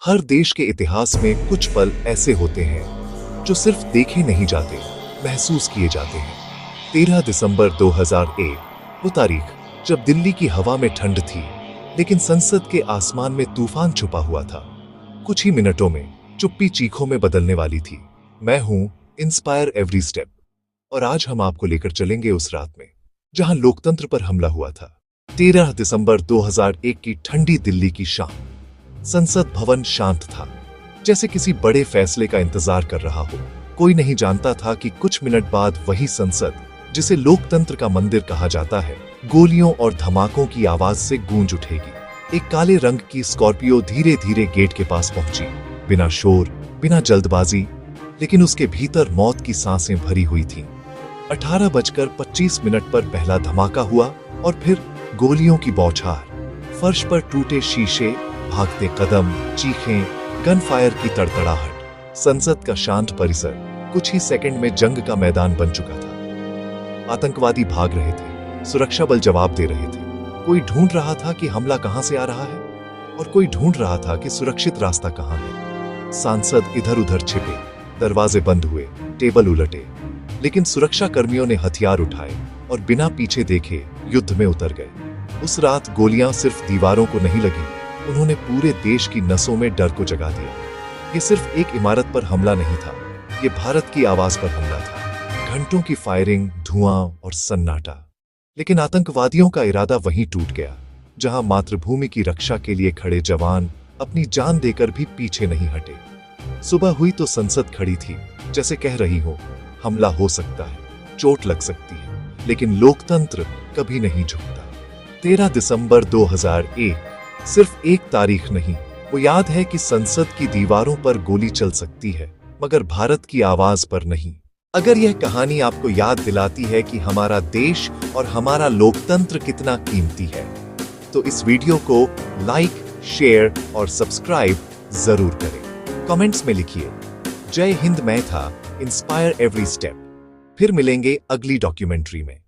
हर देश के इतिहास में कुछ पल ऐसे होते हैं जो सिर्फ देखे नहीं जाते, महसूस किए जाते हैं। 13 दिसंबर 2001 वो तारीख जब दिल्ली की हवा में ठंड थी, लेकिन संसद के आसमान में तूफान छुपा हुआ था। कुछ ही मिनटों में चुप्पी चीखों में बदलने वाली थी। मैं हूं इंस्पायर एवरी स्टेप, और आज हम आपको लेकर चलेंगे उस रात में जहां लोकतंत्र पर हमला हुआ था। 13 दिसंबर 2001 की ठंडी दिल्ली की शाम। संसद भवन शांत था, जैसे किसी बड़े फैसले का इंतजार कर रहा हो। कोई नहीं जानता था कि कुछ मिनट बाद वही संसद, जिसे लोकतंत्र का मंदिर कहा जाता है, गोलियों और धमाकों की आवाज से गूंज उठेगी। एक काले रंग की स्कॉर्पियो धीरे धीरे गेट के पास पहुंची, बिना शोर, बिना जल्दबाजी, लेकिन उसके भीतर मौत की सांसें भरी हुई थीं। 18:25 पर पहला धमाका हुआ और फिर गोलियों की बौछार। फर्श पर टूटे शीशे, भागते कदम, चीखें, गन फायर की तड़तड़ाहट। संसद का शांत परिसर कुछ ही सेकंड में जंग का मैदान बन चुका था। आतंकवादी भाग रहे थे, सुरक्षा बल जवाब दे रहे थे। कोई ढूंढ रहा था कि हमला कहां से आ रहा है, और कोई ढूंढ रहा था कि सुरक्षित रास्ता कहां है। सांसद इधर उधर छिपे, दरवाजे बंद हुए, टेबल उलटे, लेकिन सुरक्षा कर्मियों ने हथियार उठाए और बिना पीछे देखे युद्ध में उतर गए। उस रात गोलियां सिर्फ दीवारों को नहीं लगी, उन्होंने पूरे देश की नसों में डर को जगा दिया। ये सिर्फ एक इमारत पर हमला नहीं था, ये भारत की आवाज पर हमला था। घंटों की फायरिंग, धुआं और सन्नाटा, लेकिन आतंकवादियों का इरादा वहीं टूट गया जहां मातृभूमि की रक्षा के लिए खड़े जवान अपनी जान देकर भी पीछे नहीं हटे। सुबह हुई तो संसद खड़ी थी, जैसे कह रही हो, हमला हो सकता है, चोट लग सकती है, लेकिन लोकतंत्र कभी नहीं झुकता। 13 दिसंबर 2001 सिर्फ एक तारीख नहीं, वो याद है कि संसद की दीवारों पर गोली चल सकती है, मगर भारत की आवाज पर नहीं। अगर यह कहानी आपको याद दिलाती है कि हमारा देश और हमारा लोकतंत्र कितना कीमती है, तो इस वीडियो को लाइक, शेयर और सब्सक्राइब जरूर करें। कमेंट्स में लिखिए, जय हिंद। मैं था इंस्पायर एवरी स्टेप। फिर मिलेंगे अगली डॉक्यूमेंट्री में।